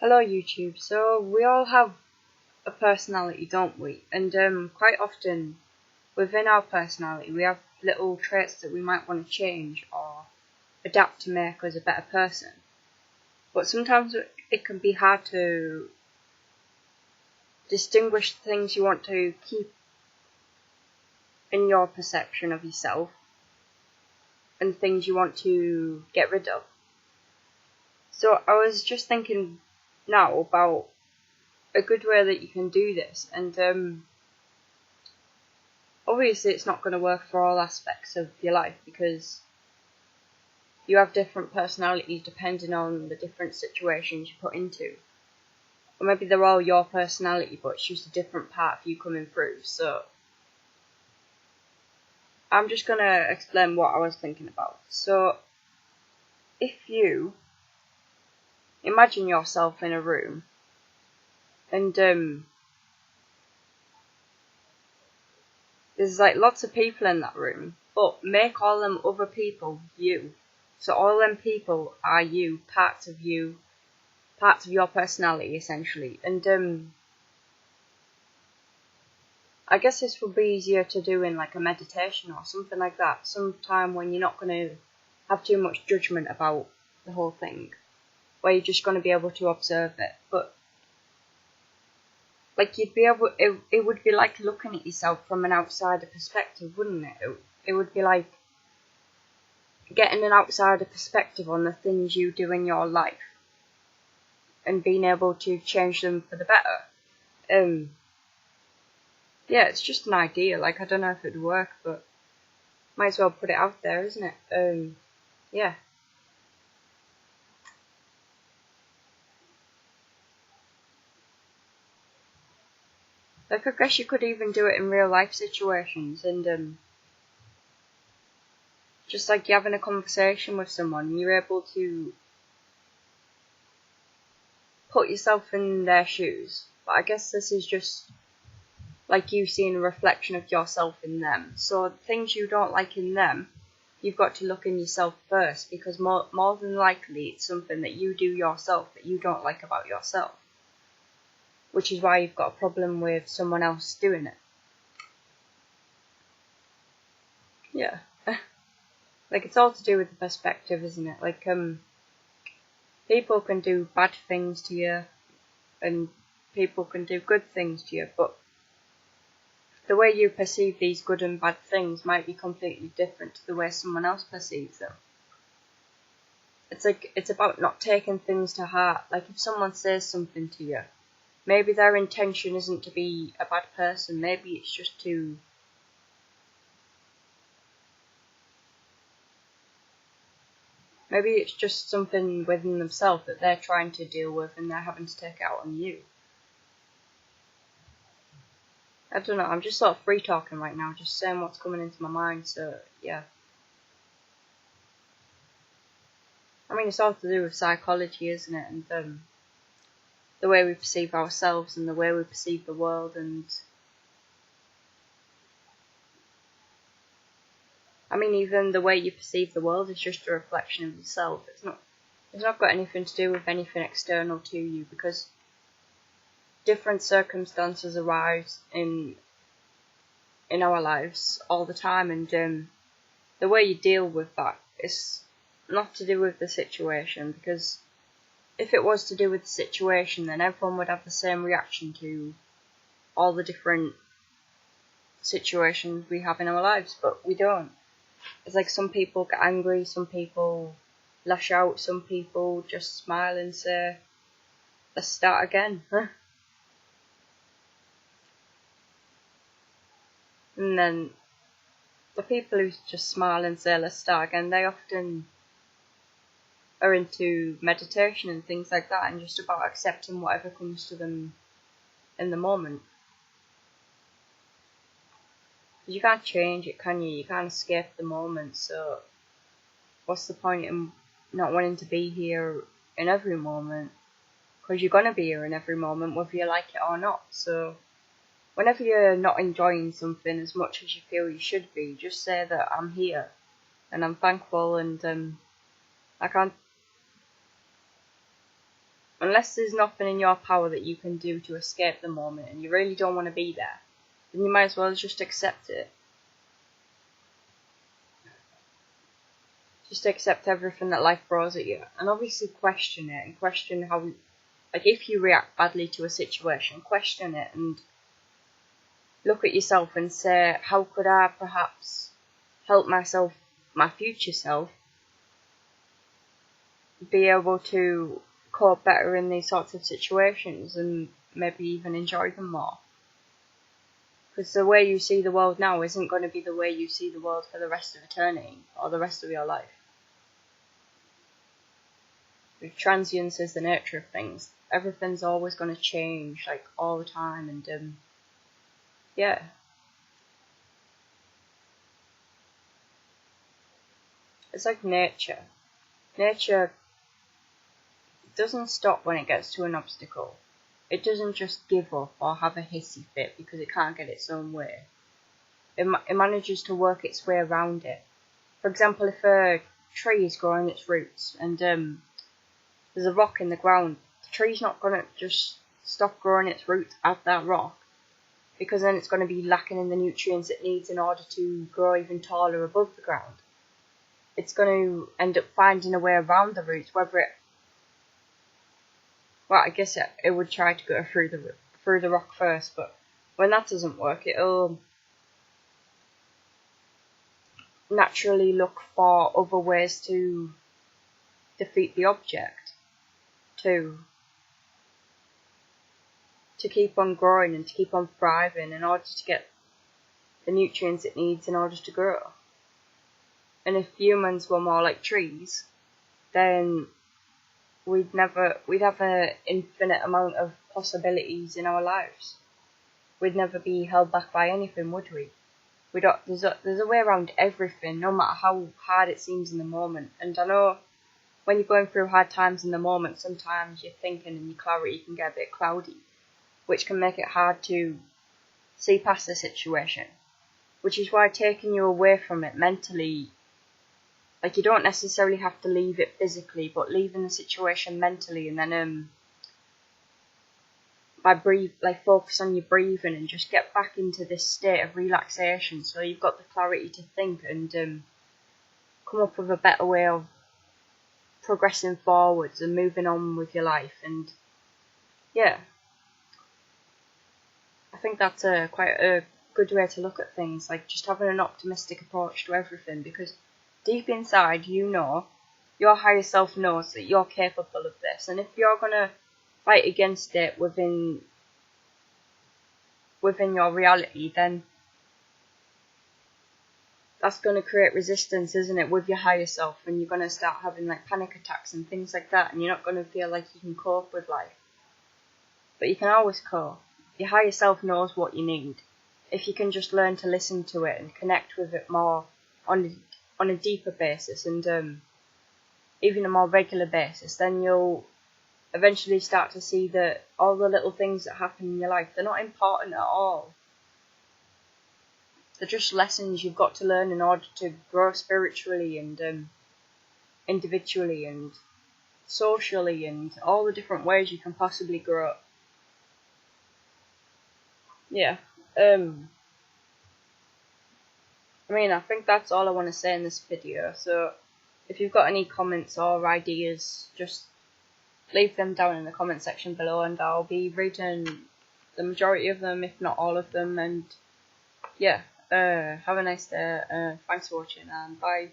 Hello YouTube. So we all have a personality, don't we? And quite often within our personality we have little traits that we might want to change or adapt to make us a better person. But sometimes it can be hard to distinguish the things you want to keep in your perception of yourself and things you want to get rid of. So I was just thinking now about a good way that you can do this, and obviously it's not going to work for all aspects of your life because you have different personalities depending on the different situations you put into. Or maybe they're all your personality but it's just a different part of you coming through. So I'm just going to explain what I was thinking about. So if you imagine yourself in a room and there's like lots of people in that room, but make all them other people you. So all them people are you, parts of your personality essentially. And I guess this would be easier to do in like a meditation or something like that, sometime when you're not going to have too much judgment about the whole thing, where you're just going to be able to observe it. But like you'd be able, it would be like looking at yourself from an outsider perspective, wouldn't it? It would be like getting an outsider perspective on the things you do in your life and being able to change them for the better. Yeah, it's just an idea. Like, I don't know if it'd work, but might as well put it out there, isn't it? Yeah. Like, I guess you could even do it in real life situations, and just like you're having a conversation with someone, and you're able to put yourself in their shoes. But I guess this is just like you seeing a reflection of yourself in them. So things you don't like in them, you've got to look in yourself first, because more than likely it's something that you do yourself that you don't like about yourself, which is why you've got a problem with someone else doing it. Yeah. Like, it's all to do with the perspective, isn't it? Like, people can do bad things to you and people can do good things to you, but the way you perceive these good and bad things might be completely different to the way someone else perceives them. It's like, it's about not taking things to heart. Like, if someone says something to you, maybe their intention isn't to be a bad person, maybe it's just to maybe it's just something within themselves that they're trying to deal with and they're having to take it out on you. I don't know, I'm just sort of free talking right now, just saying what's coming into my mind, so yeah. I mean, it's all to do with psychology, isn't it? And the way we perceive ourselves and the way we perceive the world, and I mean, even the way you perceive the world is just a reflection of yourself. It's not got anything to do with anything external to you, because different circumstances arise in our lives all the time, and the way you deal with that is not to do with the situation, because if it was to do with the situation, then everyone would have the same reaction to all the different situations we have in our lives, but we don't. It's like some people get angry, some people lash out, some people just smile and say, let's start again. And then the people who just smile and say, let's start again, they often are into meditation and things like that, and just about accepting whatever comes to them in the moment. You can't change it, can you? You can't escape the moment, so what's the point in not wanting to be here in every moment? Because you're going to be here in every moment, whether you like it or not. So whenever you're not enjoying something as much as you feel you should be, just say that I'm here and I'm thankful, and I unless there's nothing in your power that you can do to escape the moment and you really don't want to be there, then you might as well just accept it. Just accept everything that life throws at you, and obviously question it, and question how, like, if you react badly to a situation, question it and look at yourself and say, how could I perhaps help myself, my future self, be able to cope better in these sorts of situations and maybe even enjoy them more. Because the way you see the world now isn't going to be the way you see the world for the rest of eternity or the rest of your life. With transience is the nature of things. Everything's always going to change, like, all the time, and yeah. It's like nature. Nature doesn't stop when it gets to an obstacle. It doesn't just give up or have a hissy fit because it can't get its own way. It manages to work its way around it. For example, if a tree is growing its roots and there's a rock in the ground, the tree's not going to just stop growing its roots at that rock, because then it's going to be lacking in the nutrients it needs in order to grow even taller above the ground. It's going to end up finding a way around the roots, I guess it would try to go through the rock first, but when that doesn't work, it'll naturally look for other ways to defeat the object, to keep on growing and to keep on thriving in order to get the nutrients it needs in order to grow. And if humans were more like trees, then we'd have an infinite amount of possibilities in our lives. We'd never be held back by anything, would we? There's a way around everything, no matter how hard it seems in the moment. And I know when you're going through hard times in the moment, sometimes your thinking and your clarity can get a bit cloudy, which can make it hard to see past the situation. Which is why taking you away from it mentally, like, you don't necessarily have to leave it physically, but leaving the situation mentally, and then focus on your breathing and just get back into this state of relaxation, so you've got the clarity to think and come up with a better way of progressing forwards and moving on with your life. And yeah, I think that's quite a good way to look at things, like just having an optimistic approach to everything, because deep inside, you know, your higher self knows that you're capable of this, and if you're gonna fight against it within your reality, then that's going to create resistance, isn't it, with your higher self, and you're going to start having like panic attacks and things like that, and you're not going to feel like you can cope with life. But you can always cope. Your higher self knows what you need. If you can just learn to listen to it and connect with it more on a deeper basis and even a more regular basis, then you'll eventually start to see that all the little things that happen in your life, they're not important at all. They're just lessons you've got to learn in order to grow spiritually and individually and socially and all the different ways you can possibly grow. Yeah. I think that's all I want to say in this video. So if you've got any comments or ideas, just leave them down in the comment section below, and I'll be reading the majority of them, if not all of them. And yeah, have a nice day. Thanks for watching, and bye.